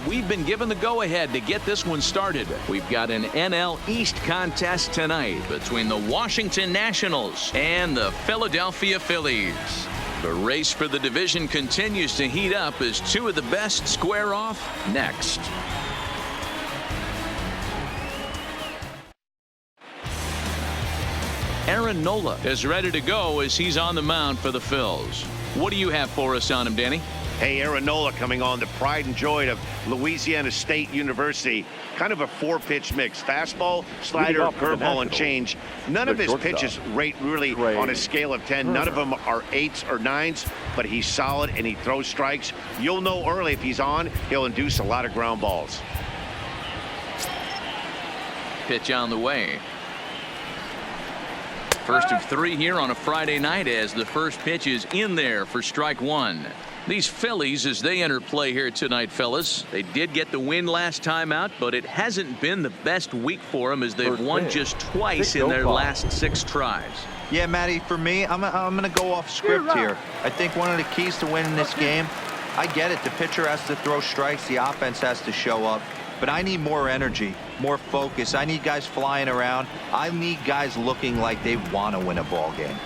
we've been given the go-ahead to get this one started. We've got an NL East contest tonight between the Washington Nationals and the Philadelphia Phillies. The race for the division continues to heat up as two of the best square off next. Aaron Nola is ready to go as he's on the mound for the Phils. What do you have for us on him, Danny? Hey, Aaron Nola coming on, the pride and joy of Louisiana State University. Kind of a four-pitch mix. Fastball, slider, curveball, and change. None of his pitches rate really on a scale of 10. None of them are 8s or 9s, but he's solid and he throws strikes. You'll know early if he's on, he'll induce a lot of ground balls. Pitch on the way. First of 3 here on a Friday night as the first pitch is in there for strike one. These Phillies, as they enter play here tonight, fellas, they did get the win last time out, but it hasn't been the best week for them as they've won just twice in their last 6 tries. Yeah, Matty, for me, I'm going to go off script here. I think one of the keys to winning this game, I get it, the pitcher has to throw strikes, the offense has to show up, but I need more energy, more focus. I need guys flying around. I need guys looking like they want to win a ball game.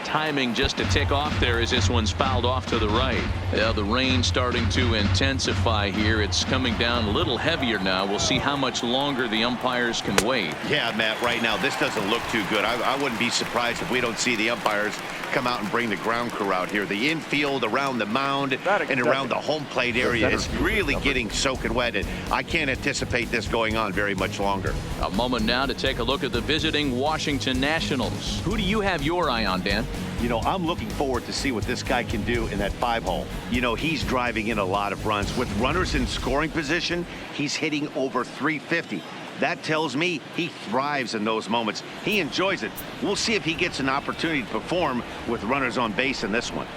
Timing just to tick off there as this one's fouled off to the right. The rain starting to intensify here. It's coming down a little heavier now. We'll see how much longer the umpires can wait. Yeah, Matt, right now this doesn't look too good. I wouldn't be surprised if we don't see the umpires come out and bring the ground crew out here. The infield around the mound and around the home plate area is really getting soaking wet, and I can't anticipate this going on very much longer. A moment now to take a look at the visiting Washington Nationals. Who do you have your eye on, Dan? You know, I'm looking forward to see what this guy can do in that 5-hole. You know, he's driving in a lot of runs. With runners in scoring position, he's hitting over 350. That tells me he thrives in those moments. He enjoys it. We'll see if he gets an opportunity to perform with runners on base in this one.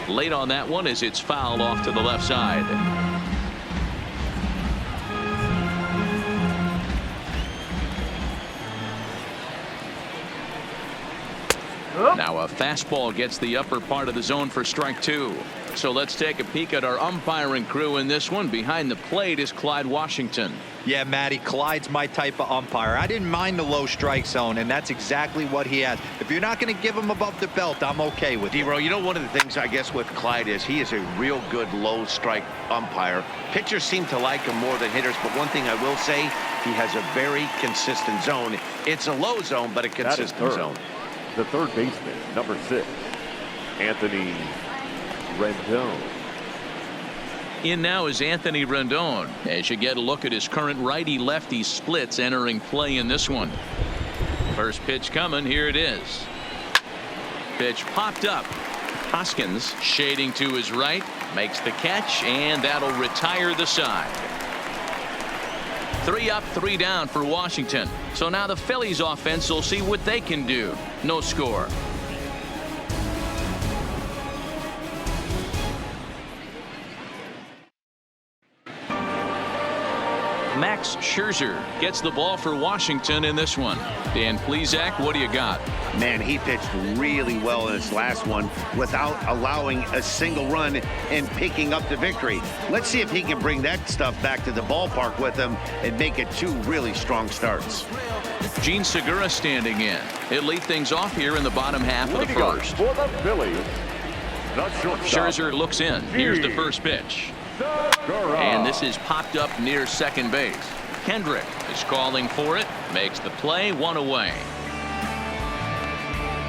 Late on that one as it's fouled off to the left side. Now a fastball gets the upper part of the zone for strike 2. So let's take a peek at our umpiring crew in this one. Behind the plate is Clyde Washington. Yeah, Matty, Clyde's my type of umpire. I didn't mind the low strike zone, and that's exactly what he has. If you're not going to give him above the belt, I'm okay with it. D-Row, you know, one of the things I guess with Clyde is he is a real good low strike umpire. Pitchers seem to like him more than hitters, but one thing I will say, he has a very consistent zone. It's a low zone, but a consistent zone. The third baseman, number 6, Anthony Rendon. In now is Anthony Rendon as you get a look at his current righty-lefty splits entering play in this one. First pitch coming. Here it is. Pitch popped up. Hoskins shading to his right, makes the catch, and that'll retire the side. 3 up, 3 down for Washington. So now the Phillies offense will see what they can do. No score. Max Scherzer gets the ball for Washington in this one. Dan Plesac, what do you got? Man, he pitched really well in his last one without allowing a single run and picking up the victory. Let's see if he can bring that stuff back to the ballpark with him and make it 2 really strong starts. Gene Segura standing in. He'll lead things off here in the bottom half of the first. For the Phillies, Scherzer looks in. Here's the first pitch. And this is popped up near second base. Kendrick is calling for it. Makes the play, 1 away.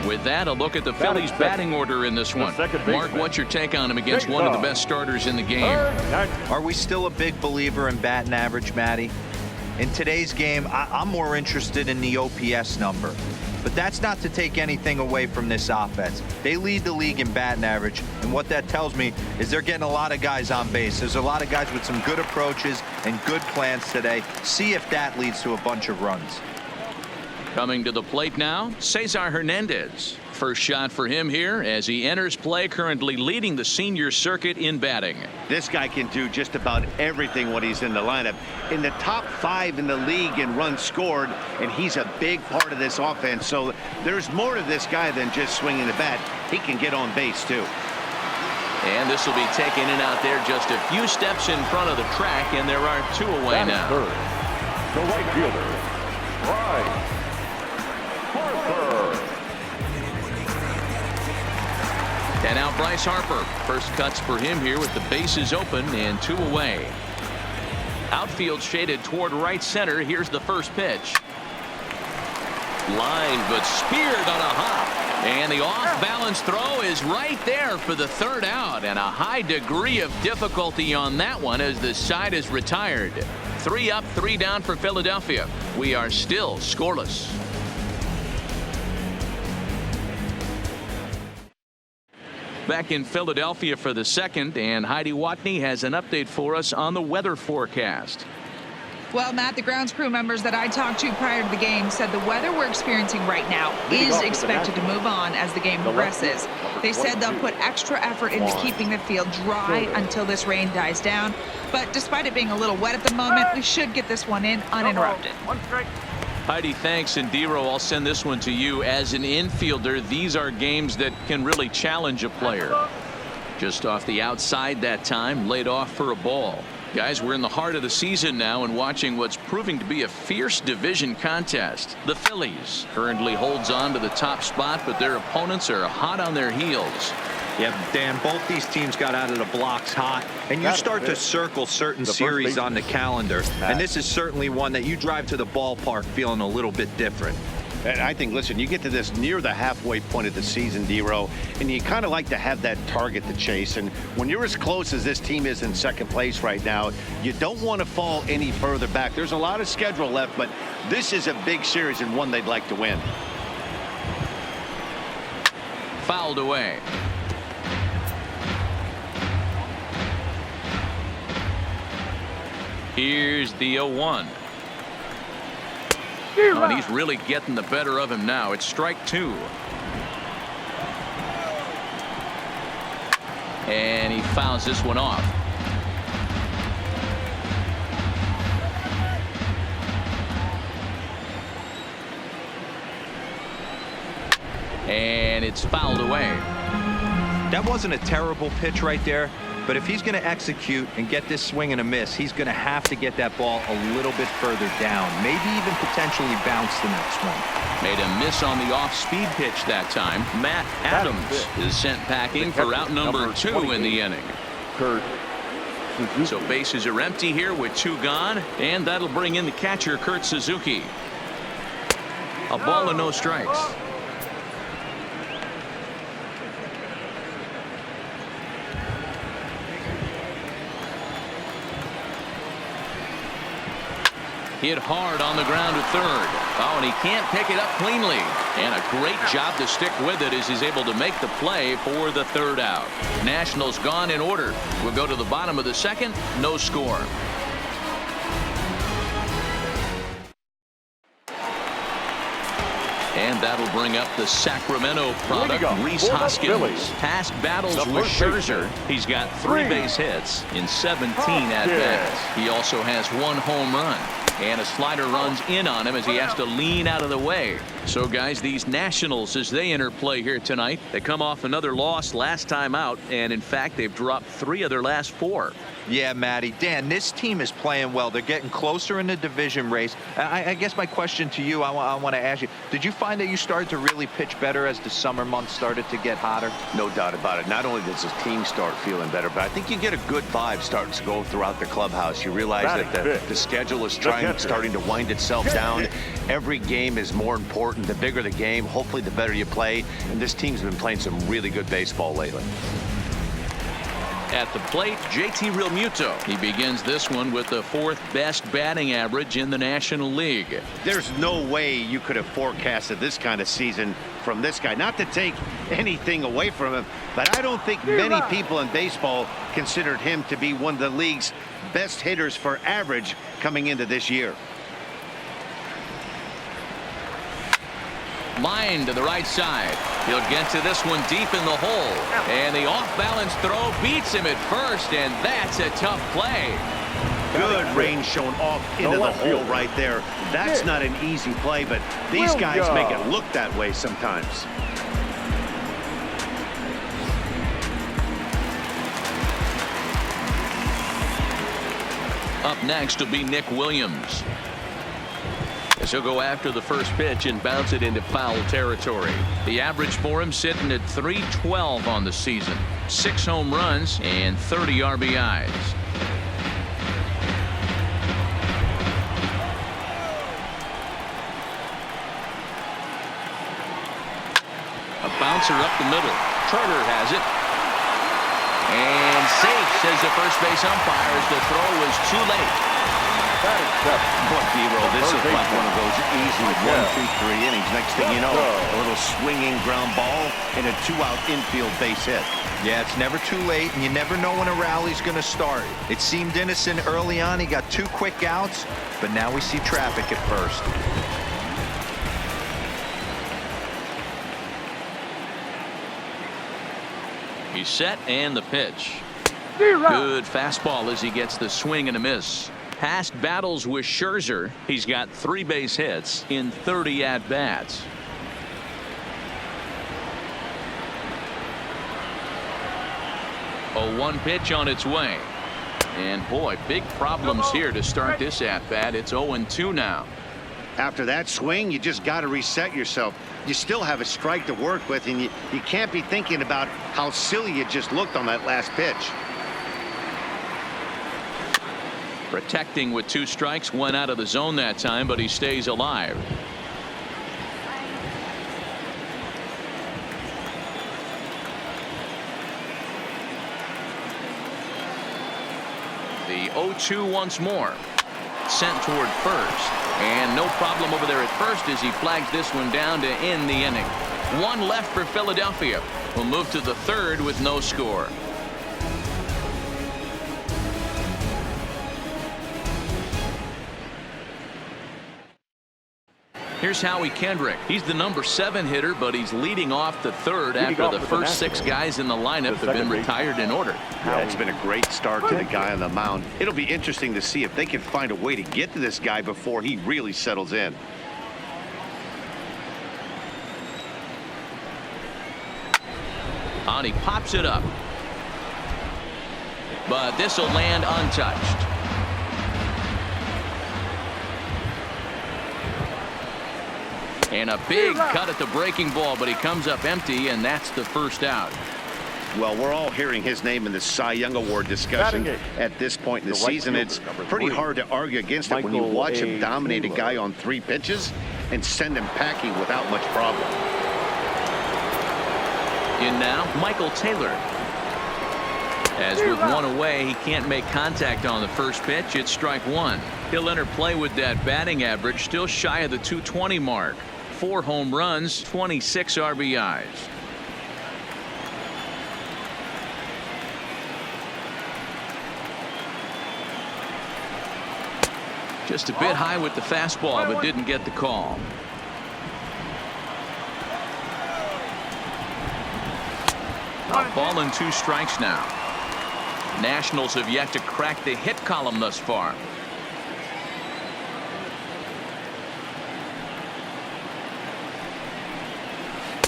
With that, a look at the Phillies batting order in this one. Mark, what's your take on him against one of the best starters in the game? Are we still a big believer in batting average, Matty? In today's game, I'm more interested in the OPS number. But that's not to take anything away from this offense. They lead the league in batting average, and what that tells me is they're getting a lot of guys on base. There's a lot of guys with some good approaches and good plans today. See if that leads to a bunch of runs. Coming to the plate now, Cesar Hernandez. First shot for him here as he enters play, currently leading the senior circuit in batting. This guy can do just about everything when he's in the lineup. In the top 5 in the league in runs scored, and he's a big part of this offense. So there's more to this guy than just swinging the bat. He can get on base too. And this will be taken in out there just a few steps in front of the track, and there are 2 away now. Third, the right fielder, Bryce Harper. And now Bryce Harper. First cuts for him here with the bases open and 2 away. Outfield shaded toward right center. Here's the first pitch. Line, but speared on a hop. And the off-balance throw is right there for the 3rd out. And a high degree of difficulty on that one as the side is retired. 3 up, 3 down for Philadelphia. We are still scoreless. Back in Philadelphia for the 2nd, and Heidi Watney has an update for us on the weather forecast. Well, Matt, the grounds crew members that I talked to prior to the game said the weather we're experiencing right now is expected to move on as the game progresses. They said they'll put extra effort into keeping the field dry until this rain dies down. But despite it being a little wet at the moment, we should get this one in uninterrupted. Heidi, thanks. And Dero, I'll send this one to you. As an infielder, these are games that can really challenge a player. Just off the outside that time, laid off for a ball. Guys, we're in the heart of the season now and watching what's proving to be a fierce division contest. The Phillies currently holds on to the top spot, but their opponents are hot on their heels. Yeah, Dan, both these teams got out of the blocks hot, and you start to circle certain series on the calendar, and this is certainly one that you drive to the ballpark feeling a little bit different. And I think, listen, you get to this near the halfway point of the season, Dero, and you kind of like to have that target to chase. And when you're as close as this team is in 2nd place right now, you don't want to fall any further back. There's a lot of schedule left, but this is a big series and one they'd like to win. Fouled away. Here's the 0-1. Oh, and he's really getting the better of him now. It's strike 2. And he fouls this one off. And it's fouled away. That wasn't a terrible pitch right there. But if he's going to execute and get this swing and a miss, he's going to have to get that ball a little bit further down, maybe even potentially bounce the next one. Made a miss on the off-speed pitch that time. Matt Adams is sent packing for out number 2 in the inning. So bases are empty here with 2 gone, and that'll bring in the catcher, Kurt Suzuki. A ball and no strikes. Hit hard on the ground to 3rd. Oh, and he can't pick it up cleanly. And a great job to stick with it as he's able to make the play for the 3rd out. Nationals gone in order. We'll go to the bottom of the 2nd. No score. And that'll bring up the Sacramento product, Rhys Hoskins. Past battles with Scherzer. He's got 3 base hits in 17 at-bats. He also has 1 home run. And a slider runs in on him as he has to lean out of the way. So, guys, these Nationals, as they enter play here tonight, they come off another loss last time out. And, in fact, they've dropped 3 of their last 4. Yeah, Matty. Dan, this team is playing well. They're getting closer in the division race. I guess my question to you, I want to ask you, did you find that you started to really pitch better as the summer months started to get hotter? No doubt about it. Not only does the team start feeling better, but I think you get a good vibe starting to go throughout the clubhouse. You realize that the schedule is starting to wind itself down. Every game is more important. The bigger the game, hopefully the better you play. And this team's been playing some really good baseball lately. At the plate, JT Realmuto. He begins this one with the 4th best batting average in the National League. There's no way you could have forecasted this kind of season from this guy. Not to take anything away from him, but I don't think many people in baseball considered him to be one of the league's best hitters for average coming into this year. Line to the right side. He'll get to this one deep in the hole. And the off-balance throw beats him at first, and that's a tough play. Good range shown off into the hole right there. That's not an easy play, but these guys make it look that way sometimes. Up next will be Nick Williams. As he'll go after the first pitch and bounce it into foul territory. The average for him sitting at .312 on the season. 6 home runs and 30 RBIs. A bouncer up the middle. Turner has it. And safe, says the first base umpire, as the throw was too late. Boy, Hero, this is like one of those easy 1, 2, 3 innings. Next thing you know, a little swinging ground ball and a 2-out infield base hit. Yeah, it's never too late, and you never know when a rally's going to start. It seemed innocent early on. He got 2 quick outs, but now we see traffic at first. He's set, and the pitch. Good fastball as he gets the swing and a miss. Past battles with Scherzer, he's got 3 base hits in 30 at-bats. A 1 pitch on its way. And boy, big problems here to start this at-bat. It's 0-2 now. After that swing, you just got to reset yourself. You still have a strike to work with, and you can't be thinking about how silly you just looked on that last pitch. Protecting with 2 strikes, 1 out of the zone that time, but he stays alive. The 0-2 once more. Sent toward first. And no problem over there at first as he flags this one down to end the inning. 1 left for Philadelphia. We'll move to the 3rd with no score. Here's Howie Kendrick. He's the number 7 hitter, but he's leading off the 3rd after the first 6 guys in the lineup have been retired in order. Yeah, it's been a great start to the guy on the mound. It'll be interesting to see if they can find a way to get to this guy before he really settles in. On he pops it up. But this will land untouched. And a big cut at the breaking ball, but he comes up empty, and that's the first out. Well, we're all hearing his name in the Cy Young Award discussion at this point in the season. It's pretty hard to argue against it when you watch him dominate a guy on 3 pitches and send him packing without much problem. In now, Michael Taylor. As with 1 away, he can't make contact on the first pitch. It's strike 1. He'll enter play with that batting average still shy of the .220 mark. 4 home runs, 26 RBIs. Just a bit high with the fastball, but didn't get the call. A ball and 2 strikes now. Nationals have yet to crack the hit column thus far.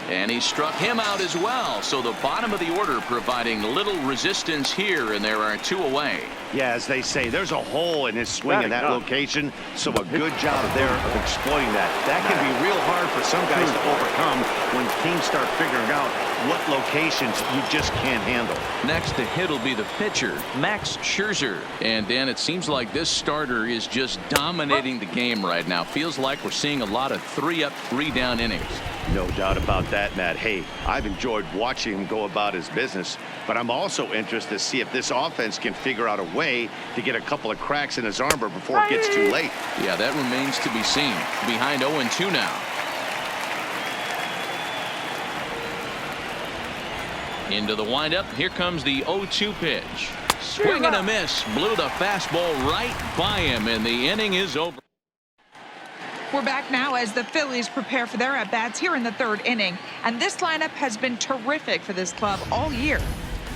And he struck him out as well. So the bottom of the order providing little resistance here, and there are 2 away. Yeah, as they say, there's a hole in his swing in that location, so a good job there of exploiting that. That can be real hard for some guys to overcome when teams start figuring out what locations you just can't handle. Next to hit will be the pitcher, Max Scherzer. And Dan, it seems like this starter is just dominating the game right now. Feels like we're seeing a lot of 3-up, 3-down innings. No doubt about that, Matt. Hey, I've enjoyed watching him go about his business, but I'm also interested to see if this offense can figure out a way to get a couple of cracks in his armor before it gets too late. Yeah, that remains to be seen. Behind 0-2 now. Into the windup. Here comes the 0-2 pitch. Swing and a miss. Blew the fastball right by him, and the inning is over. We're back now as the Phillies prepare for their at-bats here in the 3rd inning. And this lineup has been terrific for this club all year.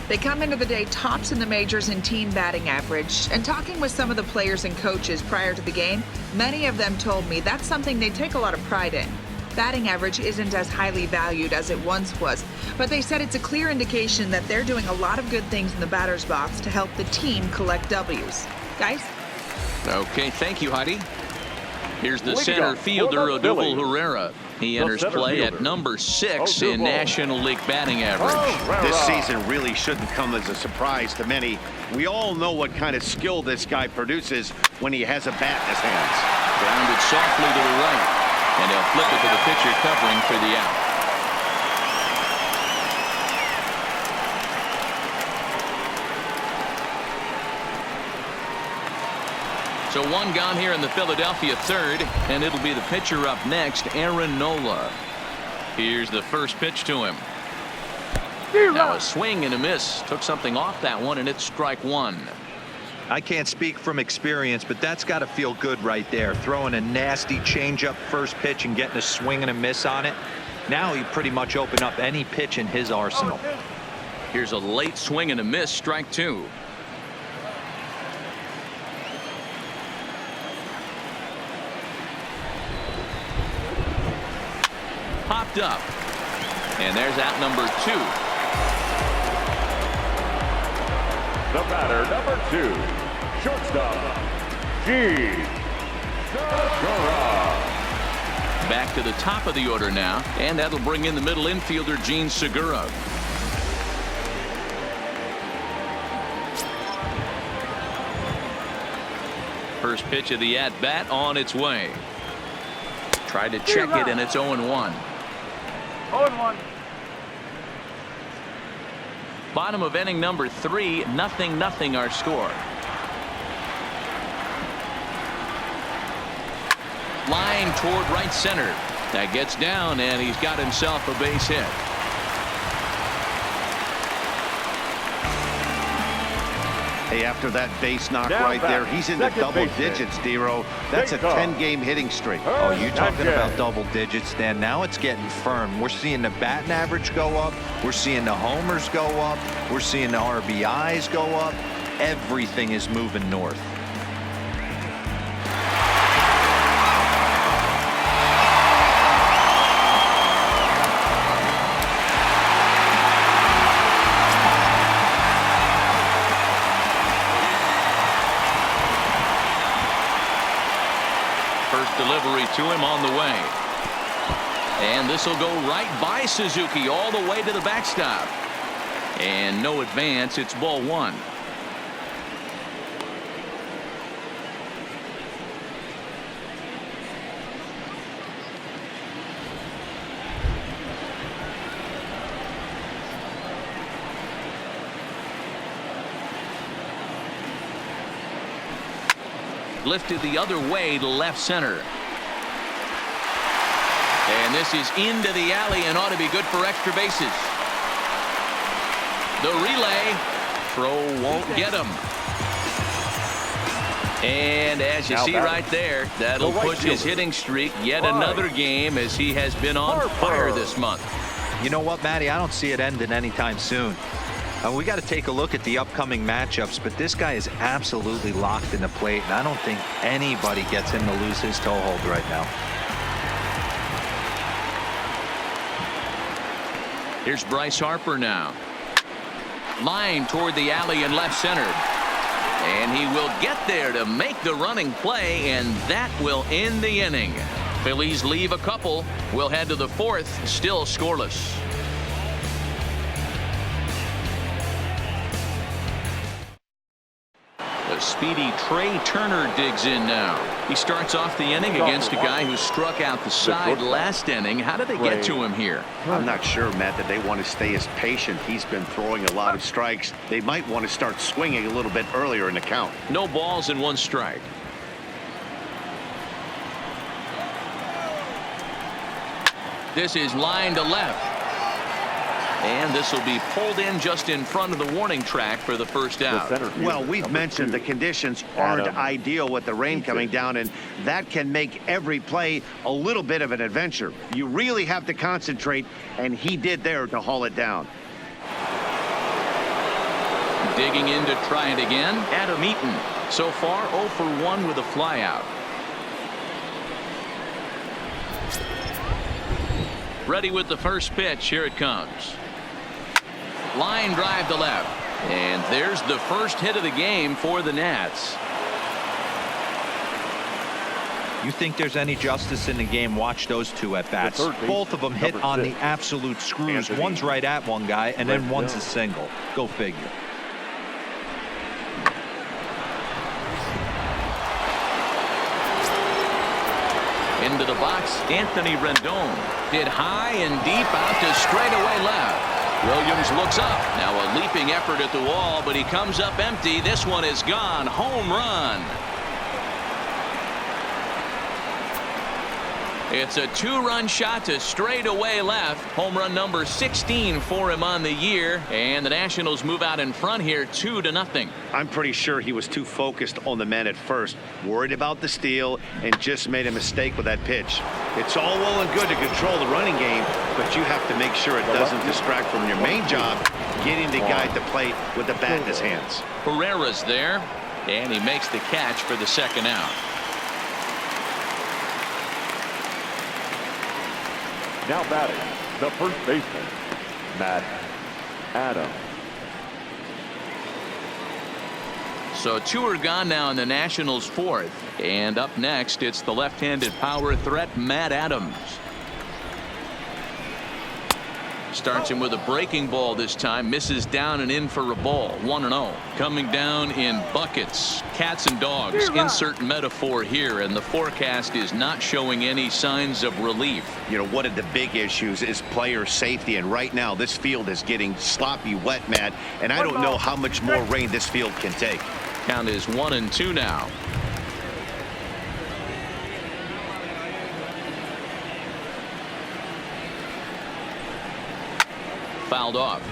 They come into the day tops in the majors in team batting average. And talking with some of the players and coaches prior to the game, many of them told me that's something they take a lot of pride in. Batting average isn't as highly valued as it once was, but they said it's a clear indication that they're doing a lot of good things in the batter's box to help the team collect W's. Guys? Okay, thank you, Heidi. Here's the Leading center up fielder, for the Odubel Phillies, Herrera. He enters center play fielder, at number 6 in Odubel National League batting average. This season really shouldn't come as a surprise to many. We all know what kind of skill this guy produces when he has a bat in his hands. Grounded softly to the right, and he'll flip it to the pitcher covering for the out. So one gone here in the Philadelphia third, and it'll be the pitcher up next, Aaron Nola. Here's the first pitch to him. Now a swing and a miss. Took something off that one, and it's strike one. I can't speak from experience, but that's got to feel good right there. Throwing a nasty changeup first pitch and getting a swing and a miss on it. Now he pretty much opened up any pitch in his arsenal. Here's a late swing and a miss, strike two. Popped up, and there's out number 2. The batter, number 2, shortstop, Segura. Back to the top of the order now, and that'll bring in the middle infielder, Gene Segura. First pitch of the at-bat on its way. Tried to check it, and it's 0-1. 0-1. Bottom of inning number 3, 0-0 our score. Line toward right center. That gets down, and he's got himself a base hit. Hey, after that base knock Now right back, there, he's into second double baseman. digits, Dero. That's a Take off. 10-game hitting streak. Oh, you talking Hernandez. about double digits, Dan? Now it's getting firm. We're seeing the batting average go up. We're seeing the homers go up. We're seeing the RBIs go up. Everything is moving north. Delivery to him on the way. And this will go right by Suzuki all the way to the backstop. And no advance. It's ball 1. Lifted the other way to left center. And this is into the alley and ought to be good for extra bases. The relay. Throw won't get him. And as you see right there, that'll push his hitting streak yet another game, as he has been on fire this month. You know what, Matty? I don't see it ending anytime soon. We got to take a look at the upcoming matchups, but this guy is absolutely locked in the plate, and I don't think anybody gets him to lose his toehold right now. Here's Bryce Harper now. Line toward the alley in left center. And he will get there to make the running play, and that will end the inning. Phillies leave a couple. We'll head to the 4th, still scoreless. The speedy Trey Turner digs in now. He starts off the inning against a guy who struck out the side last inning. How did they get to him here? I'm not sure, Matt, that they want to stay as patient. He's been throwing a lot of strikes. They might want to start swinging a little bit earlier in the count. No balls and 1 strike. This is line to left. And this will be pulled in just in front of the warning track for the first out. Well, we've mentioned the conditions aren't ideal with the rain coming down, and that can make every play a little bit of an adventure. You really have to concentrate, and he did there to haul it down. Digging in to try it again, Adam Eaton. So far 0 for 1 with a flyout. Ready with the first pitch. Here it comes. Line drive to left. And there's the first hit of the game for the Nats. You think there's any justice in the game? Watch those two at bats. Both of them hit on the absolute screws. One's right at one guy, and then one's a single. Go figure. Into the box, Anthony Rendon hit high and deep out to straightaway left. Williams looks up. Now a leaping effort at the wall, but he comes up empty. This one is gone. Home run. It's a two-run shot to straightaway left. Home run number 16 for him on the year. And the Nationals move out in front here 2-0. I'm pretty sure he was too focused on the man at first, worried about the steal, and just made a mistake with that pitch. It's all well and good to control the running game, but you have to make sure it doesn't distract from your main job, getting the guy at the plate with the bat in his hands. Herrera's there, and he makes the catch for the second out. Now batting, the first baseman, Matt Adams. So two are gone now in the Nationals' fourth. And up next, it's the left-handed power threat, Matt Adams. Starts him with a breaking ball this time. Misses down and in for a ball. 1-0. Coming down in buckets. Cats and dogs. Insert metaphor here. And the forecast is not showing any signs of relief. You know, one of the big issues is player safety. And right now, this field is getting sloppy wet, Matt. And I don't know how much more rain this field can take. Count is 1-2 now. Fouled off.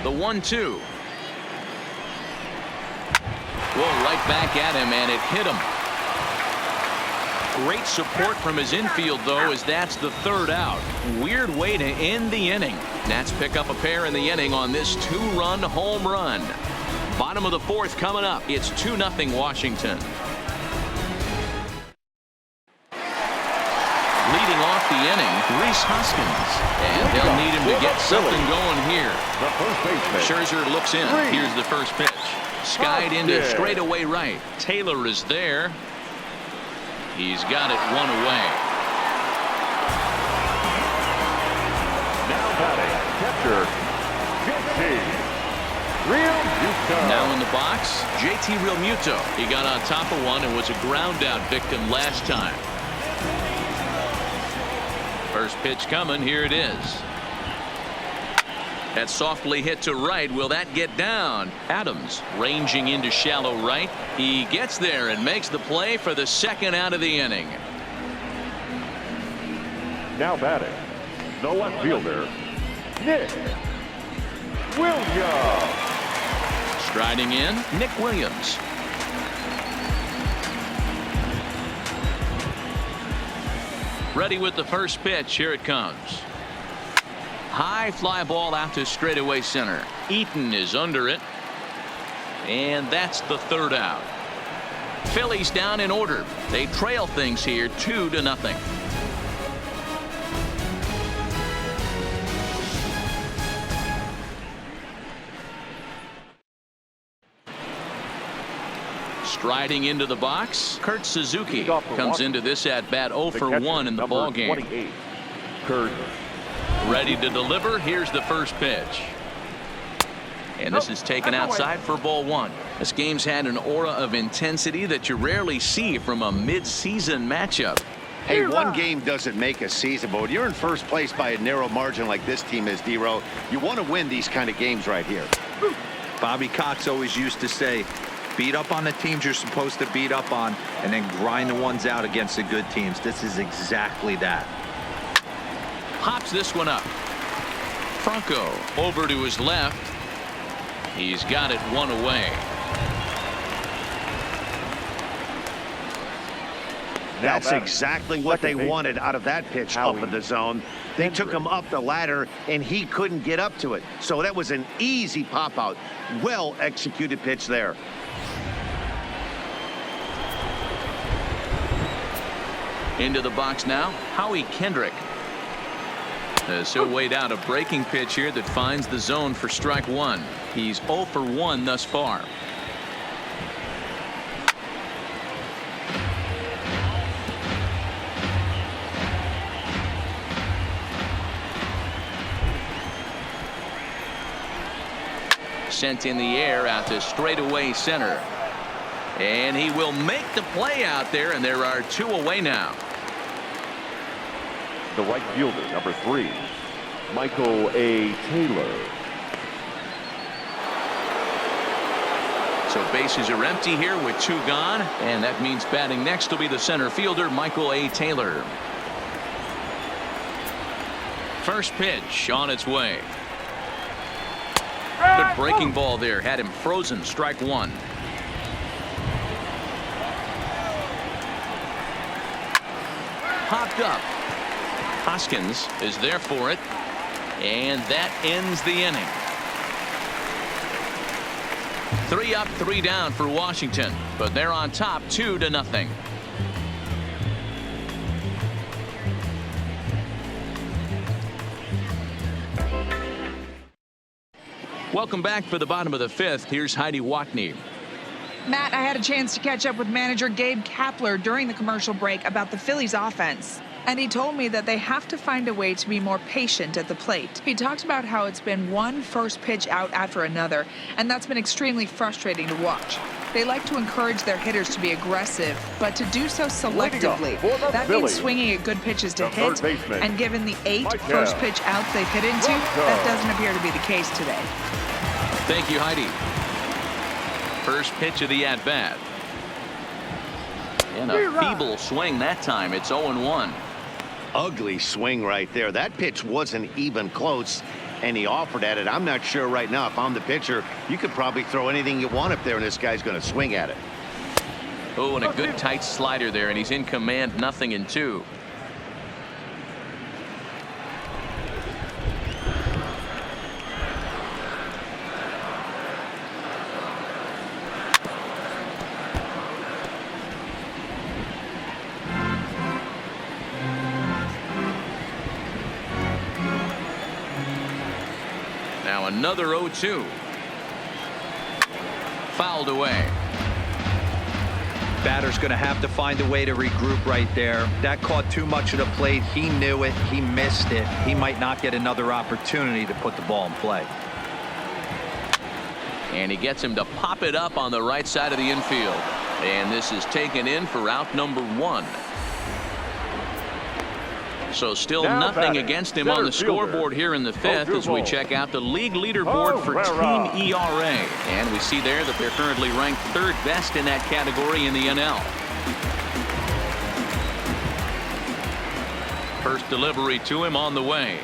The 1-2. Whoa, right back at him, and it hit him. Great support from his infield, though, as that's the third out. Weird way to end the inning. Nats pick up a pair in the inning on this two-run home run. Bottom of the fourth coming up. It's 2-0 Washington. Leading off the inning, Rhys Hoskins. And they'll need him to get something going here. Scherzer looks in. Here's the first pitch. Skied into straightaway right. Taylor is there. He's got it one away. Now batting, catcher, JT Realmuto. Now in the box, JT Realmuto. He got on top of one and was a ground out victim last time. First pitch coming. Here it is. That softly hit to right. Will that get down? Adams ranging into shallow right. He gets there and makes the play for the second out of the inning. Now batting, the left fielder, Nick Williams. Striding in, Nick Williams. Ready with the first pitch. Here it comes. High fly ball out to straightaway center. Eaton is under it. And that's the third out. Phillies down in order. They trail things here 2-0. Striding into the box, Kurt Suzuki comes into this at bat 0 for 1 in the ball game. Kurt. Ready to deliver. Here's the first pitch. And this is taken outside for ball 1. This game's had an aura of intensity that you rarely see from a mid-season matchup. Hey, one game doesn't make a season, but when you're in first place by a narrow margin like this team is, D-Row, you want to win these kind of games right here. Bobby Cox always used to say, beat up on the teams you're supposed to beat up on, and then grind the ones out against the good teams. This is exactly that. Pops this one up. Franco over to his left. He's got it one away. That's exactly what they wanted out of that pitch up in the zone. They took him up the ladder, and he couldn't get up to it. So that was an easy pop-out. Well-executed pitch there. Into the box now, Howie Kendrick. So weighed out a breaking pitch here that finds the zone for strike 1. He's 0 for 1 thus far. Sent in the air out to straightaway center. And he will make the play out there, and there are 2 away now. The right fielder, number 3, Michael A. Taylor. So bases are empty here with 2 gone, and that means batting next will be the center fielder, Michael A. Taylor. First pitch on its way. Good breaking ball there, had him frozen. Strike 1. Popped up. Hoskins is there for it, and that ends the inning. 3 up, 3 down for Washington, but they're on top 2-0. Welcome back for the bottom of the 5th. Here's Heidi Watney. Matt, I had a chance to catch up with manager Gabe Kapler during the commercial break about the Phillies offense. And he told me that they have to find a way to be more patient at the plate. He talked about how it's been one first pitch out after another, and that's been extremely frustrating to watch. They like to encourage their hitters to be aggressive, but to do so selectively. That means swinging at good pitches to hit, and given the 8 first pitch outs they've hit into, that doesn't appear to be the case today. Thank you, Heidi. First pitch of the at-bat. And a feeble swing that time. It's 0-1. Ugly swing right there. That pitch wasn't even close, and he offered at it. I'm not sure right now if I'm the pitcher. You could probably throw anything you want up there, and this guy's going to swing at it. Oh, and a good tight slider there, and he's in command. 0-2. Now another 0-2. Fouled away. Batter's going to have to find a way to regroup right there. That caught too much of the plate. He knew it. He missed it. He might not get another opportunity to put the ball in play. And he gets him to pop it up on the right side of the infield. And this is taken in for out number 1. So still nothing against him on the scoreboard here in the 5th as we check out the league leaderboard for team ERA. And we see there that they're currently ranked 3rd best in that category in the NL. First delivery to him on the way.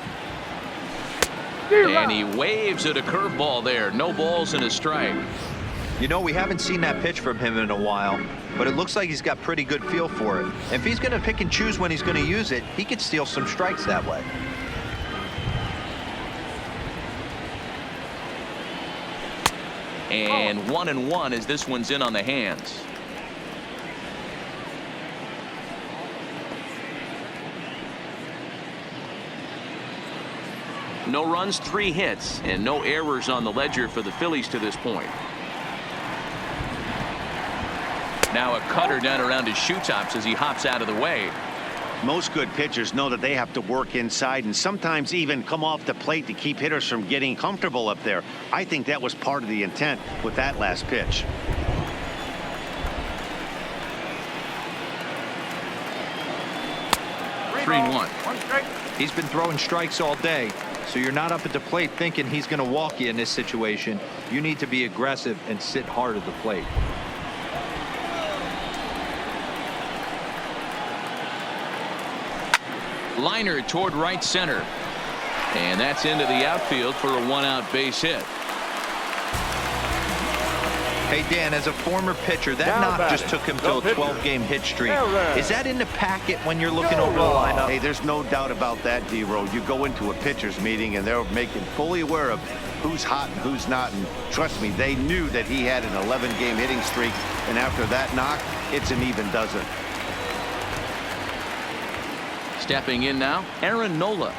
And he waves at a curveball there. No balls and a strike. You know, we haven't seen that pitch from him in a while, but it looks like he's got pretty good feel for it. If he's going to pick and choose when he's going to use it, he could steal some strikes that way. And 1-1 as this one's in on the hands. No runs, 3 hits, and no errors on the ledger for the Phillies to this point. Now a cutter down around his shoe tops as he hops out of the way. Most good pitchers know that they have to work inside and sometimes even come off the plate to keep hitters from getting comfortable up there. I think that was part of the intent with that last pitch. Three and one. He's been throwing strikes all day, so you're not up at the plate thinking he's going to walk you in this situation. You need to be aggressive and sit hard at the plate. Liner toward right center. And that's into the outfield for a 1-out base hit. Hey, Dan, as a former pitcher, that knock just took him to a 12-game hit streak. Is that in the packet when you're looking over the lineup? Hey, there's no doubt about that, D-Row. You go into a pitcher's meeting, and they're making fully aware of who's hot and who's not. And trust me, they knew that he had an 11-game hitting streak. And after that knock, it's an even dozen. Stepping in now, Aaron Nola.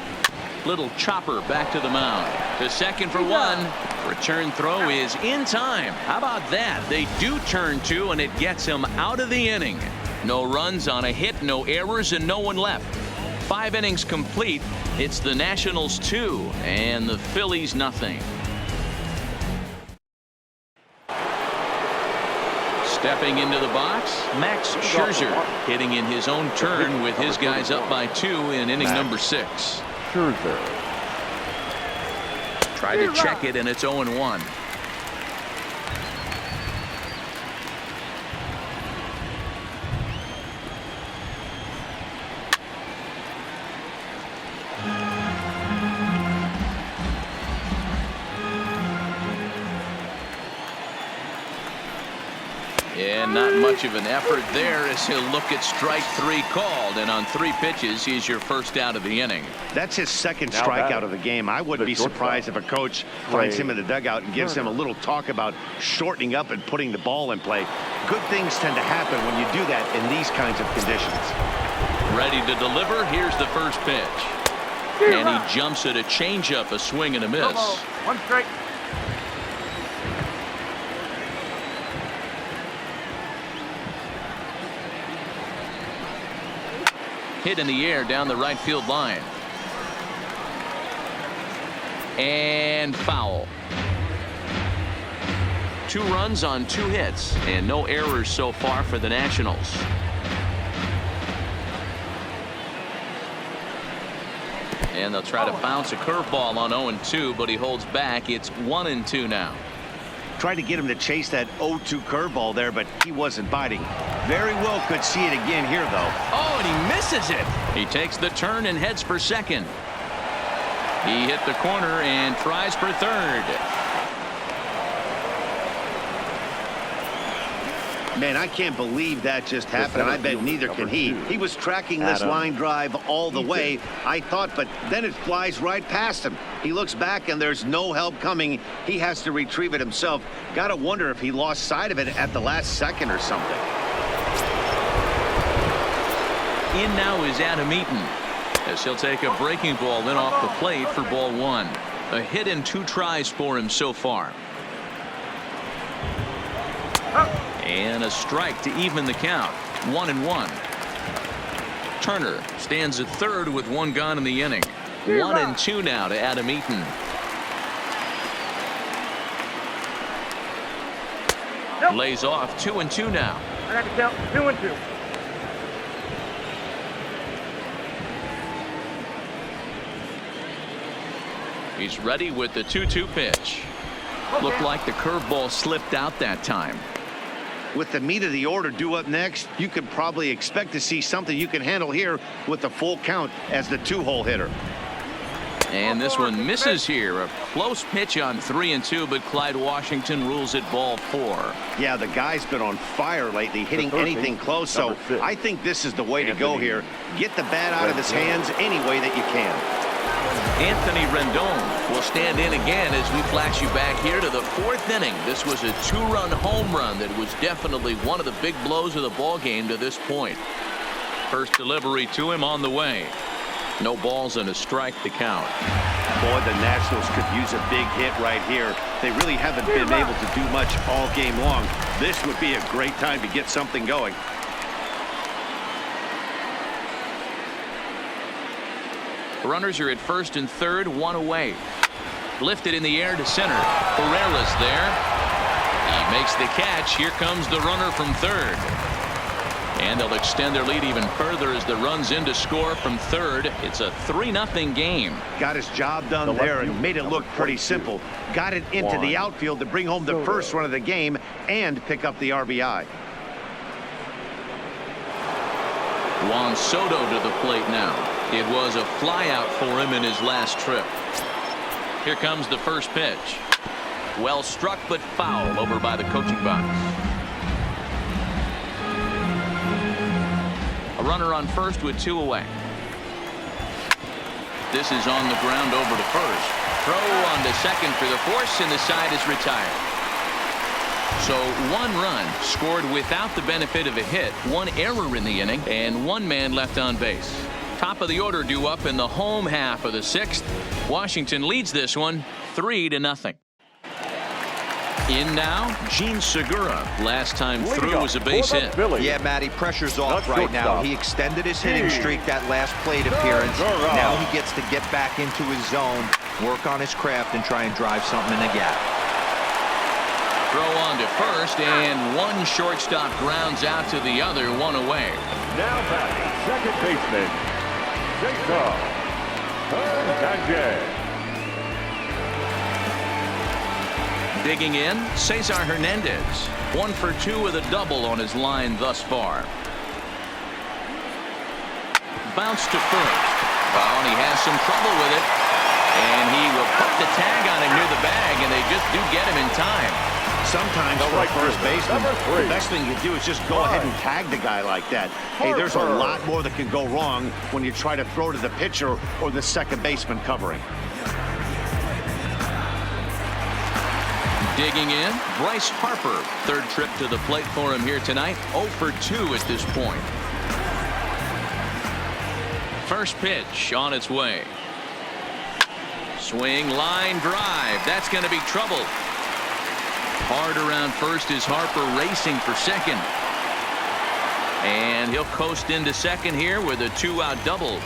Little chopper back to the mound. To second for 1. Return throw is in time. How about that? They do turn 2, and it gets him out of the inning. No runs on a hit, no errors, and no one left. 5 innings complete. It's the Nationals 2 and the Phillies nothing. Stepping into the box, Max Scherzer hitting in his own turn with his guys up by 2 in inning number 6. Scherzer. Tried to check it, and it's 0-1. And not much of an effort there as he'll look at strike 3 called, and on 3 pitches he's your first out of the inning. That's his second strikeout of the game. I wouldn't be surprised if a coach finds him in the dugout and gives him a little talk about shortening up and putting the ball in play. Good things tend to happen when you do that in these kinds of conditions. Ready to deliver. Here's the first pitch. And he jumps at a changeup, a swing and a miss. 1 strike. Hit in the air down the right field line. And foul. 2 runs on 2 hits and no errors so far for the Nationals. And they'll try to bounce a curveball on 0-2, but he holds back. It's 1-2 now. Tried to get him to chase that 0-2 curveball there, but he wasn't biting. Very well could see it again here, though. Oh, and he misses it. He takes the turn and heads for second. He hit the corner and tries for third. Man, I can't believe that just happened, and I bet neither can he. He was tracking this line drive all the way, I thought, but then it flies right past him. He looks back, and there's no help coming. He has to retrieve it himself. Got to wonder if he lost sight of it at the last second or something. In now is Adam Eaton, as he'll take a breaking ball in off the plate for ball 1. A hit and 2 tries for him so far. And a strike to even the count. 1-1. Turner stands at third with 1 gone in the inning. 1-2 now to Adam Eaton. Lays off. 2-2 now. I got to count 2-2. He's ready with the 2-2 pitch. Looked like the curveball slipped out that time. With the meat of the order due up next, you could probably expect to see something you can handle here with the full count as the 2-hole hitter. And this one misses here. A close pitch on 3-2, but Clyde Washington rules it ball 4. Yeah, the guy's been on fire lately, hitting anything close, so I think this is the way to go here. Get the bat out of his hands any way that you can. Anthony Rendon will stand in again as we flash you back here to the 4th inning. This was a 2-run home run that was definitely one of the big blows of the ball game to this point. First delivery to him on the way. No balls and a strike to count. Boy, the Nationals could use a big hit right here. They really haven't been able to do much all game long. This would be a great time to get something going. Runners are at first and third, 1 away. Lifted in the air to center. Pereira's there. He makes the catch. Here comes the runner from third. And they'll extend their lead even further as the runs in to score from third. It's a 3-0 game. Got his job done there and made it look pretty simple. Got it into the outfield to bring home the first run of the game and pick up the RBI. Juan Soto to the plate now. It was a flyout for him in his last trip. Here comes the first pitch. Well struck, but foul over by the coaching box. A runner on first with 2 away. This is on the ground over to first. Throw on to second for the force, and the side is retired. So 1 run scored without the benefit of a hit, 1 error in the inning, and 1 man left on base. Top of the order due up in the home half of the 6th. Washington leads this one 3-0. In now, Gene Segura. Last time through was a base hit. Yeah, Matty, pressure's off right now. He extended his hitting streak that last plate appearance. Now he gets to get back into his zone, work on his craft, and try and drive something in the gap. Throw on to first, and one shortstop grounds out to the other, one away. Now batting, second baseman, Jacob Hernandez. Digging in, Cesar Hernandez. 1 for 2 with a double on his line thus far. Bounce to first. Well, and he has some trouble with it. And he will put the tag on him near the bag, and they just do get him in time. Sometimes for a first baseman, the best thing you do is just go ahead and tag the guy like that. Hey, there's a lot more that can go wrong when you try to throw to the pitcher or the second baseman covering. Digging in, Bryce Harper. Third trip to the plate for him here tonight. 0 for 2 at this point. First pitch on its way. Swing, line drive. That's going to be trouble. Hard around first is Harper racing for second. And he'll coast into second here with a 2-out double.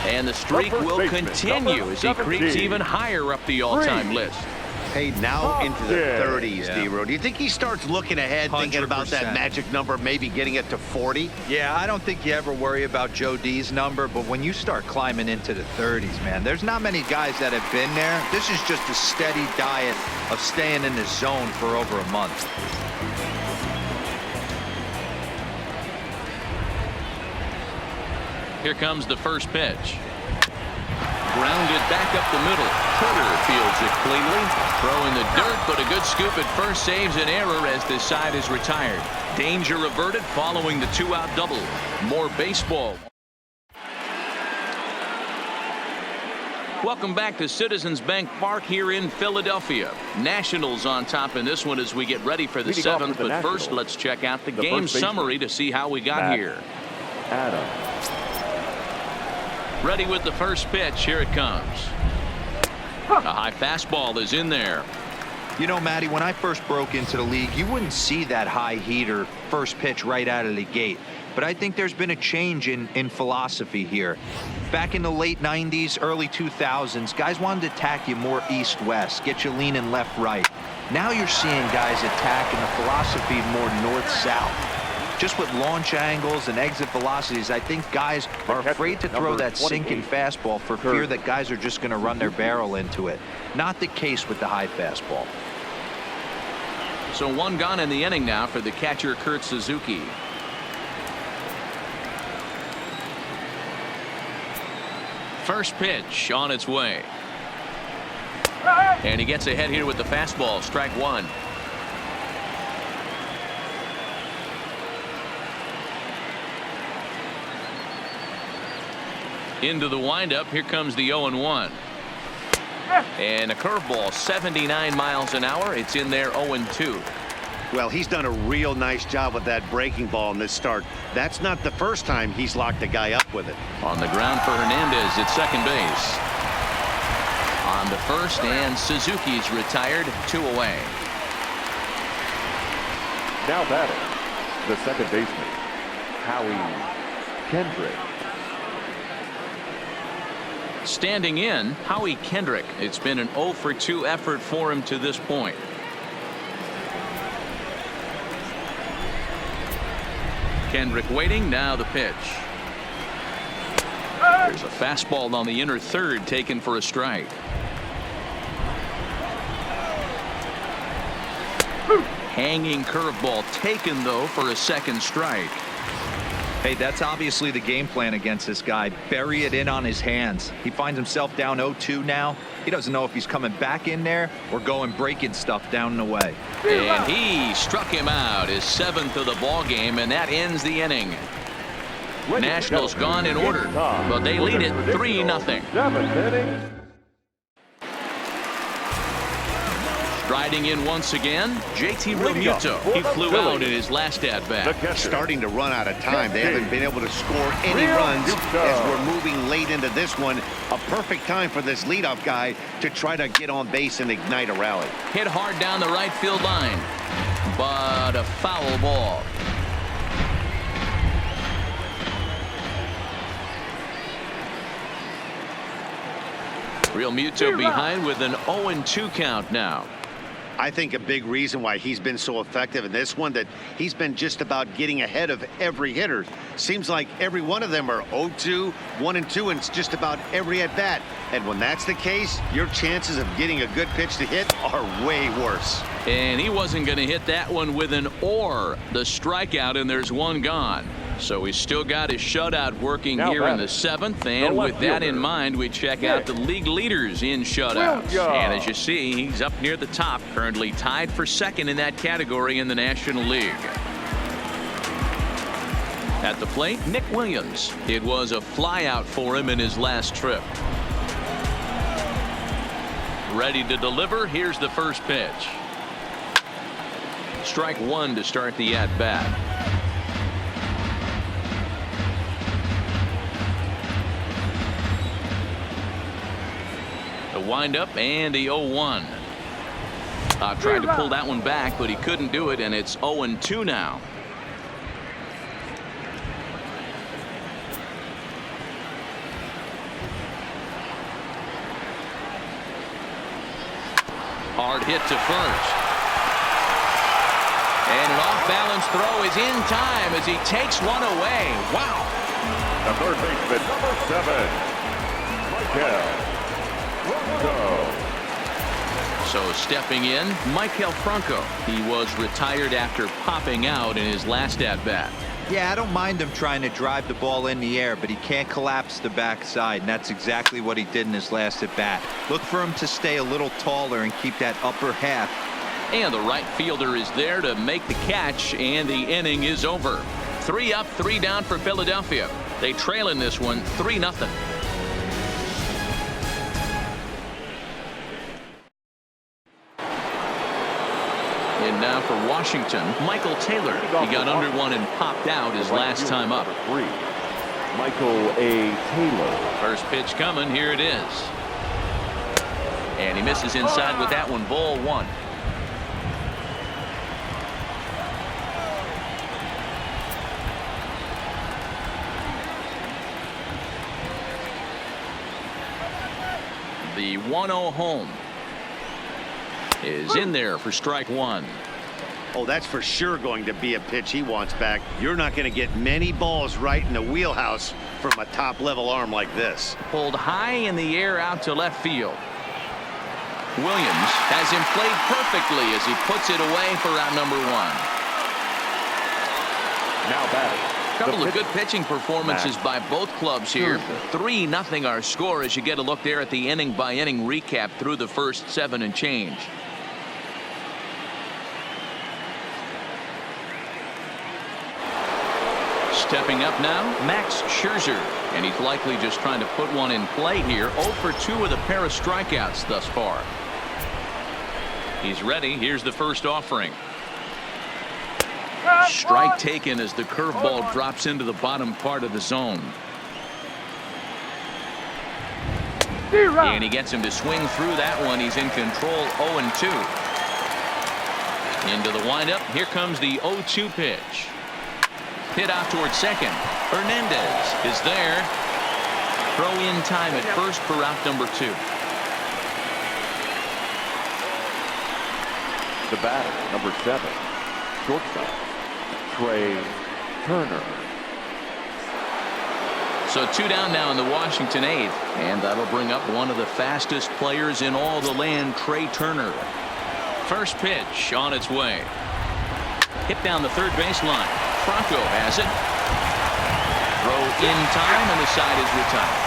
And the streak will continue as he creeps even higher up the all-time list. Hey, now into the 30s, D-Row. Do you think he starts looking ahead, thinking about that 100%. magic number, maybe getting it to 40? Yeah, I don't think you ever worry about Joe D's number, but when you start climbing into the 30s, man, there's not many guys that have been there. This is just a steady diet of staying in the zone for over a month. Here comes the first pitch. Grounded back up the middle. Turner fields it cleanly. Throw in the dirt, but a good scoop at first saves an error as this side is retired. Danger averted following the 2-out double. More baseball. Welcome back to Citizens Bank Park here in Philadelphia. Nationals on top in this one as we get ready for the 7th. But first, let's check out the game summary to see how we got here. Adam. Ready with the first pitch. Here it comes. A high fastball is in there. You know, Matty, when I first broke into the league, you wouldn't see that high heater first pitch right out of the gate. But I think there's been a change in philosophy here. Back in the late 90s, early 2000s, guys wanted to attack you more east-west, get you leaning left-right. Now you're seeing guys attacking the philosophy more north-south. Just with launch angles and exit velocities, I think guys are afraid to throw that sinking fastball for fear that guys are just going to run their barrel into it. Not the case with the high fastball. So one gone in the inning now for the catcher, Kurt Suzuki. First pitch on its way. And he gets ahead here with the fastball. Strike one. Into the windup. Here comes the 0-1. And a curveball, 79 miles an hour. It's in there, 0-2. Well, he's done a real nice job with that breaking ball in this start. That's not the first time he's locked a guy up with it. On the ground for Hernandez at second base. On the first, and Suzuki's retired, 2 away. Now batting, the second baseman, Howie Kendrick. Standing in, Howie Kendrick. It's been an 0 for 2 effort for him to this point. Kendrick waiting. Now the pitch. There's a fastball on the inner third taken for a strike. Hanging curveball taken, though, for a second strike. Hey, that's obviously the game plan against this guy. Bury it in on his hands. He finds himself down 0-2 now. He doesn't know if he's coming back in there or going breaking stuff down and away. And he struck him out, his 7th of the ball game, and that ends the inning. Nationals gone in order, but they lead it 3-0. 7th inning. Striding in once again, JT Realmuto. He flew out in his last at-bat. Starting to run out of time. They haven't been able to score any runs as we're moving late into this one. A perfect time for this leadoff guy to try to get on base and ignite a rally. Hit hard down the right field line, but a foul ball. Realmuto behind with an 0-2 count now. I think a big reason why he's been so effective in this one, that he's been just about getting ahead of every hitter. Seems like every one of them are 0-2, 1-2, and it's just about every at bat. And when that's the case, your chances of getting a good pitch to hit are way worse. And he wasn't going to hit that one with an or. The strikeout, and there's one gone. So he's still got his shutout working Now here in the 7th. And with that in mind, we check out the league leaders in shutouts. And as you see, he's up near the top, currently tied for 2nd in that category in the National League. At the plate, Nick Williams. It was a flyout for him in his last trip. Ready to deliver. Here's the first pitch. Strike 1 to start the at-bat. The windup and the 0-1. Tried to pull that one back, but he couldn't do it, and it's 0-2 now. Hard hit to first. And an off-balance throw is in time as he takes one away. Wow. The third baseman, number 7, Franco. So stepping in, Maikel Franco. He was retired after popping out in his last at-bat. Yeah, I don't mind him trying to drive the ball in the air, but he can't collapse the backside, and that's exactly what he did in his last at-bat. Look for him to stay a little taller and keep that upper half. And the right fielder is there to make the catch, and the inning is over. 3 up, 3 down for Philadelphia. They trail in this one 3-0. And now for Washington, Michael Taylor. He got under one and popped out his last time up. 3, Michael A. Taylor. First pitch coming. Here it is. And he misses inside with that one. Ball 1. The 1-0 home is in there for strike 1. Oh, that's for sure going to be a pitch he wants back. You're not going to get many balls right in the wheelhouse from a top-level arm like this. Pulled high in the air out to left field. Williams has him played perfectly as he puts it away for out number 1. Now batting. Couple of good pitching performances by both clubs here. 3-0 our score as you get a look there at the inning-by-inning recap through the first 7 and change. Stepping up now, Max Scherzer, and he's likely just trying to put one in play here. 0 for 2 with a pair of strikeouts thus far. He's ready. Here's the first offering. Strike taken as the curveball drops into the bottom part of the zone. And he gets him to swing through that one. He's in control. 0-2. Into the windup. Here comes the 0-2 pitch. Hit out towards second. Hernandez is there. Throw in time at first for out number 2. The batter, number 7, shortstop, Trey Turner. So 2 down now in the Washington 8th, and that'll bring up one of the fastest players in all the land, Trey Turner. First pitch on its way. Hit down the third baseline. Franco has it. Throw in time, and the side is retired.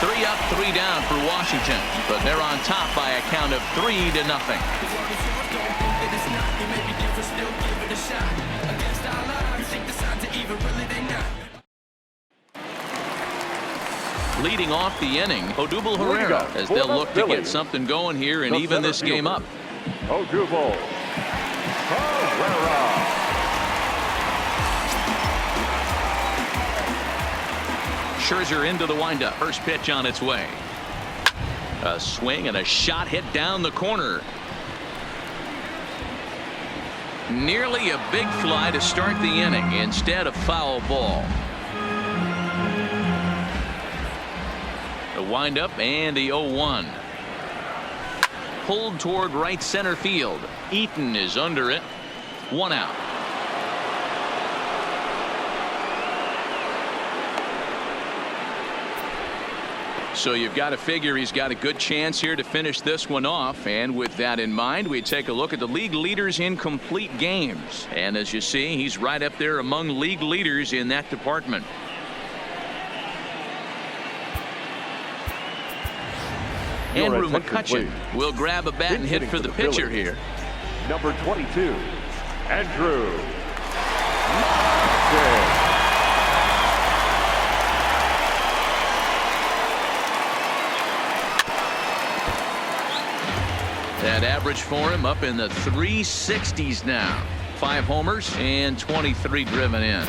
3 up, 3 down for Washington, but they're on top by a count of 3-0. Leading off the inning, Odubel Herrera, as they'll look to get something going here and even this game up. Odubel Herrera. Scherzer into the windup. First pitch on its way. A swing and a shot hit down the corner. Nearly a big fly to start the inning. Instead, a foul ball. The windup and the 0-1. pulled toward right center field. Eaton is under it. 1 out. So you've got to figure he's got a good chance here to finish this one off. And with that in mind, we take a look at the league leaders in complete games. And as you see, he's right up there among league leaders in that department. Andrew McCutcheon will grab a bat and hit for the pitcher here. Number 22, Andrew McCutcheon. That average for him up in the 360s now. 5 homers and 23 driven in.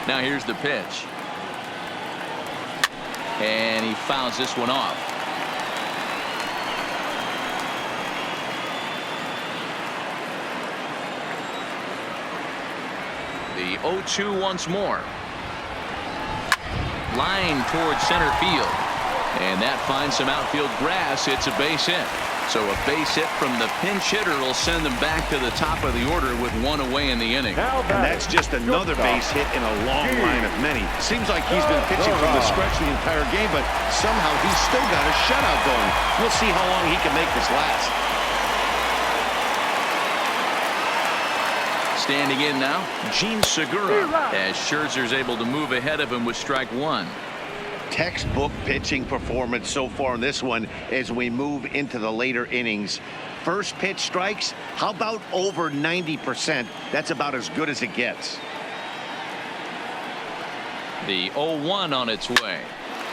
Now here's the pitch. And he fouls this one off. The 0-2 once more. Line towards center field. And that finds some outfield grass. It's a base hit. So a base hit from the pinch hitter will send them back to the top of the order with 1 away in the inning. And that's just another base hit in a long line of many. Seems like he's been pitching from the stretch the entire game, but somehow he's still got a shutout going. We'll see how long he can make this last. Standing in now, Gene Segura, as Scherzer's able to move ahead of him with strike 1. Textbook pitching performance so far in this one as we move into the later innings. First pitch strikes, how about over 90%? That's about as good as it gets. The 0-1 on its way.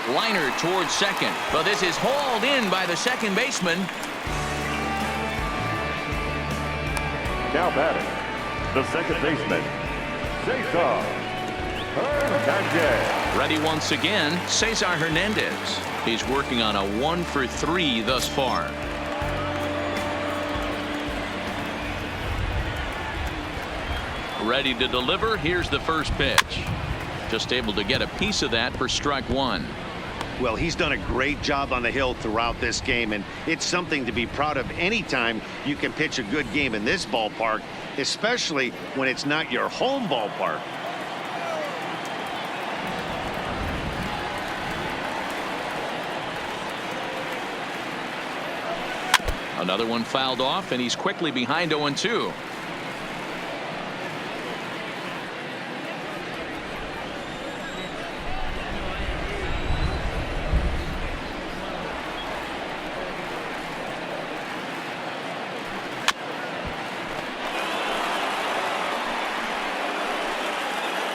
Liner towards second, but this is hauled in by the second baseman. Now batting, the second baseman, Cesar Hernandez. Ready once again, Cesar Hernandez. He's working on a 1 for 3 thus far. Ready to deliver. Here's the first pitch. Just able to get a piece of that for strike 1. Well, he's done a great job on the hill throughout this game, and it's something to be proud of anytime you can pitch a good game in this ballpark, especially when it's not your home ballpark. Another one fouled off, and he's quickly behind 0-2.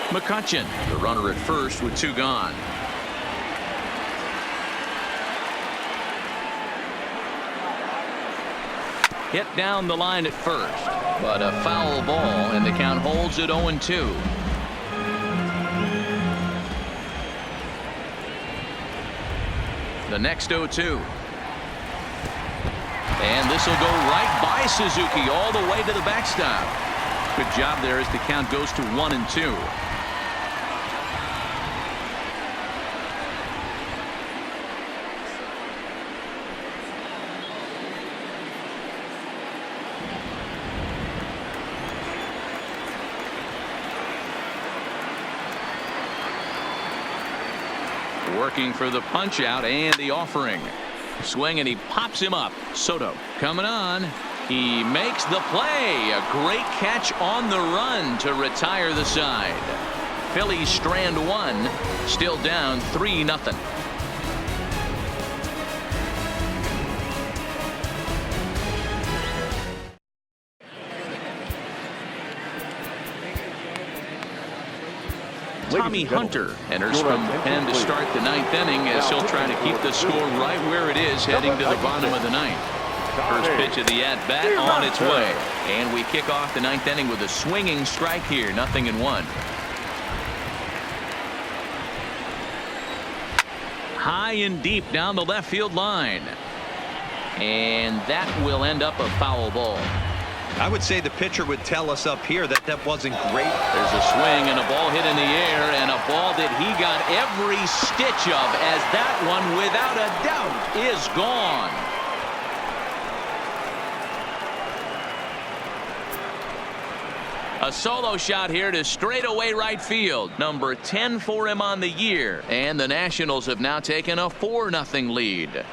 McCutcheon, the runner at first with 2 gone. Hit down the line at first, but a foul ball, and the count holds at 0-2. The next 0-2. And this will go right by Suzuki all the way to the backstop. Good job there as the count goes to 1-2. Working for the punch out and the offering. Swing, and he pops him up. Soto coming on. He makes the play. A great catch on the run to retire the side. Phillies strand 1. Still down 3-0. Tommy Hunter enters from the pen to start the 9th inning as he'll try to keep the score right where it is heading to the bottom of the 9th. First pitch of the at-bat on its way. And we kick off the 9th inning with a swinging strike here. 0-1. high and deep down the left field line. And that will end up a foul ball. I would say the pitcher would tell us up here that that wasn't great. There's a swing and a ball hit in the air, and a ball that he got every stitch of, as that one, without a doubt, is gone. A solo shot here to straightaway right field. Number 10 for him on the year. And the Nationals have now taken a 4-0 lead.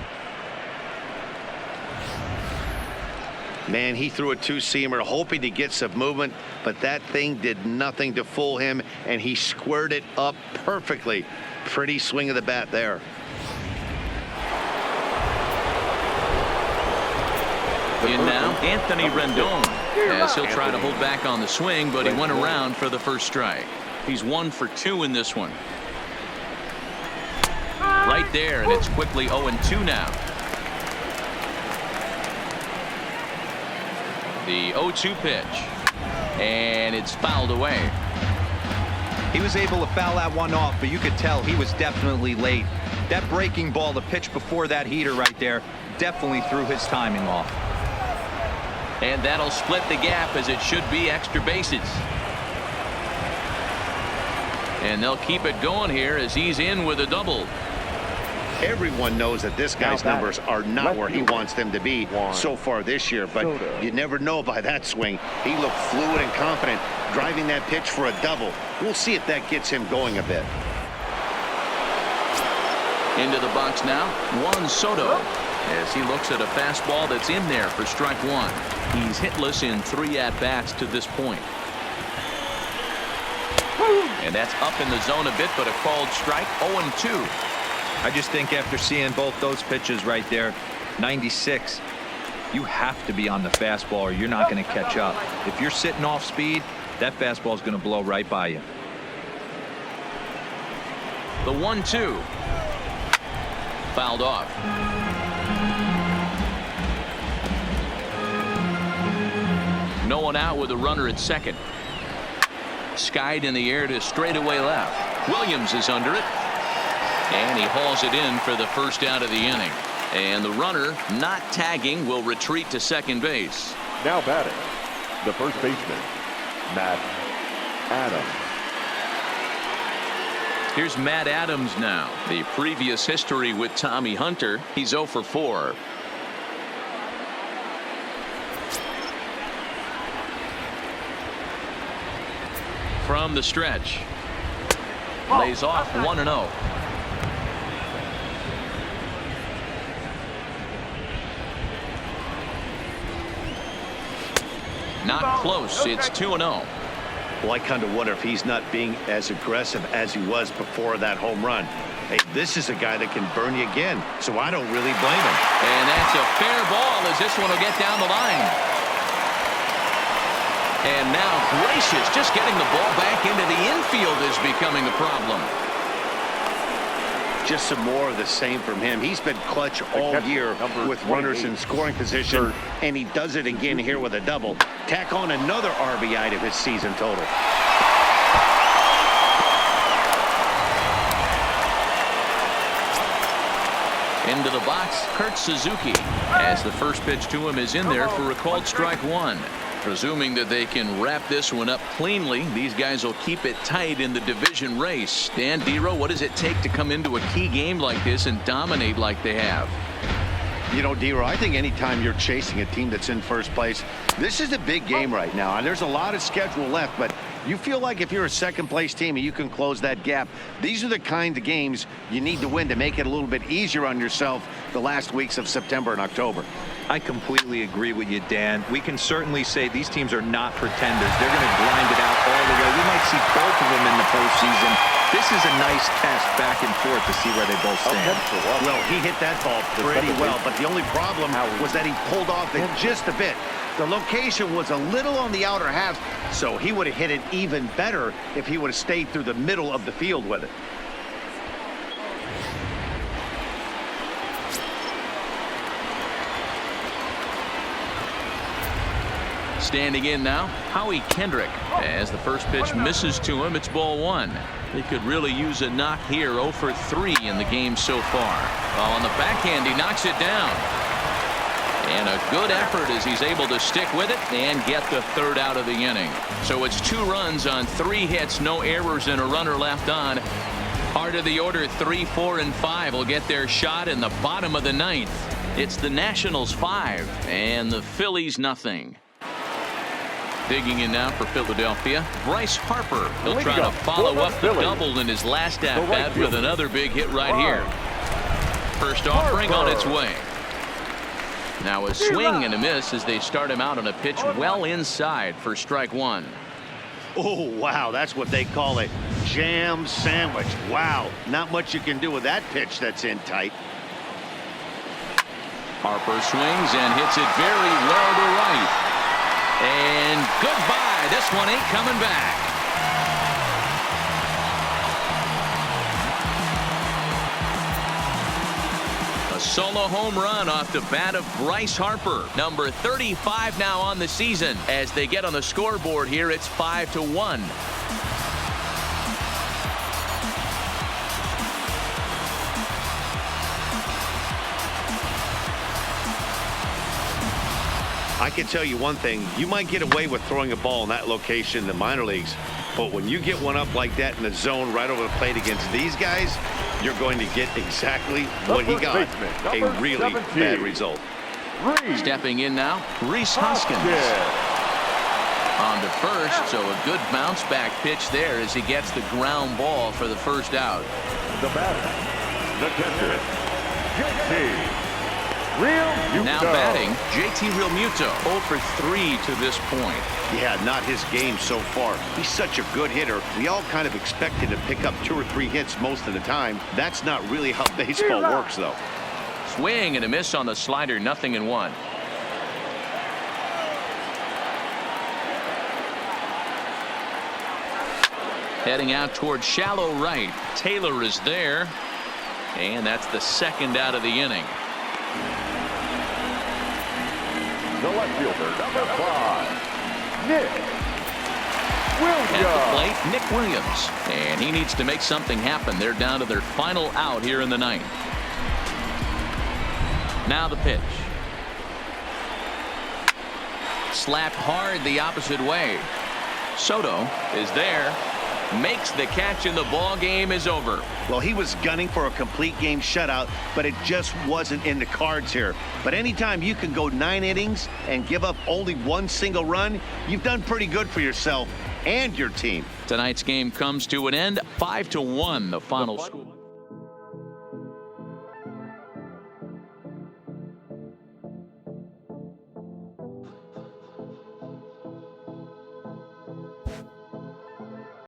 Man, he threw a two-seamer hoping to get some movement, but that thing did nothing to fool him, and he squared it up perfectly. Pretty swing of the bat there. In now, Anthony Rendon, as he'll try to hold back on the swing, but he went around for the first strike. He's 1 for 2 in this one. Right there, and it's quickly 0-2 now. The 0-2 pitch, and it's fouled away. He was able to foul that one off, but you could tell he was definitely late. That breaking ball, the pitch before that heater right there, definitely threw his timing off. And that'll split the gap, as it should be extra bases. And they'll keep it going here as he's in with a double. Everyone knows that this guy's numbers are not where he wants them to be so far this year, but you never know by that swing. He looked fluid and confident, driving that pitch for a double. We'll see if that gets him going a bit. Into the box now, Juan Soto, as he looks at a fastball that's in there for strike one. He's hitless in 3 at-bats to this point. And that's up in the zone a bit, but a called strike. 0-2. I just think after seeing both those pitches right there, 96, you have to be on the fastball or you're not going to catch up. If you're sitting off speed, that fastball is going to blow right by you. The 1-2. Fouled off. No one out with a runner at second. Skied in the air to straightaway left. Williams is under it. And he hauls it in for the first out of the inning. And the runner, not tagging, will retreat to second base. Now batting, the first baseman, Matt Adams. Here's Matt Adams now. The previous history with Tommy Hunter, he's 0 for 4. From the stretch. Lays off 1-0. Not close. It's 2-0. Well, I kind of wonder if he's not being as aggressive as he was before that home run. Hey, this is a guy that can burn you again, so I don't really blame him. And that's a fair ball, as this one will get down the line. And now Gracious, just getting the ball back into the infield is becoming a problem. Just some more of the same from him. He's been clutch all year with runners in scoring position, and he does it again here with a double. Tack on another RBI to his season total. Into the box, Kurt Suzuki, as the first pitch to him is in there for a called strike one. Presuming that they can wrap this one up cleanly, these guys will keep it tight in the division race. Dan Dero, what does it take to come into a key game like this and dominate like they have? You know, Dero, I think anytime you're chasing a team that's in first place, this is a big game right now, and there's a lot of schedule left, but you feel like if you're a second-place team and you can close that gap, these are the kind of games you need to win to make it a little bit easier on yourself the last weeks of September and October. I completely agree with you, Dan. We can certainly say these teams are not pretenders. They're going to grind it out all the way. We might see both of them in the postseason. This is a nice test back and forth to see where they both stand. Well, he hit that ball pretty well, but the only problem was that he pulled off it just a bit. The location was a little on the outer half, so he would have hit it even better if he would have stayed through the middle of the field with it. Standing in now, Howie Kendrick. As the first pitch misses to him, it's ball 1. They could really use a knock here. 0 for 3 in the game so far. Well, on the backhand, he knocks it down. And a good effort as he's able to stick with it and get the third out of the inning. So it's 2 runs on 3 hits, no errors, and a runner left on. Part of the order, 3, 4, and 5 will get their shot in the bottom of the 9th. It's the Nationals 5 and the Phillies nothing. Digging in now for Philadelphia, Bryce Harper. He'll try to follow up the double in his last at bat with another big hit right here. First offering on its way. Now a swing and a miss as they start him out on a pitch well inside for strike 1. Oh, wow, that's what they call a jam sandwich. Wow, not much you can do with that pitch that's in tight. Harper swings and hits it very well to right. And goodbye. This one ain't coming back. A solo home run off the bat of Bryce Harper. Number 35 now on the season. As they get on the scoreboard here, it's 5-1. I can tell you one thing, you might get away with throwing a ball in that location in the minor leagues, but when you get one up like that in the zone right over the plate against these guys, you're going to get exactly what he got, a really bad result. Stepping in now, Rhys Hoskins. On to first, so a good bounce back pitch there as he gets the ground ball for the first out. The batter, the catcher, JT. Now batting, JT Realmuto, 0 for 3 to this point. Yeah, not his game so far. He's such a good hitter. We all kind of expected to pick up 2 or 3 hits most of the time. That's not really how baseball works, though. Swing and a miss on the slider, 0-1. Heading out towards shallow right. Taylor is there. And that's the second out of the inning. The left fielder, number 5, Nick Williams. At the plate, Nick Williams. And he needs to make something happen. They're down to their final out here in the 9th. Now the pitch. Slapped hard the opposite way. Soto is there. Makes the catch and the ball game is over. Well, he was gunning for a complete game shutout, but it just wasn't in the cards here. But anytime you can go 9 innings and give up only 1 single run, you've done pretty good for yourself and your team. Tonight's game comes to an end. 5-1 the final score.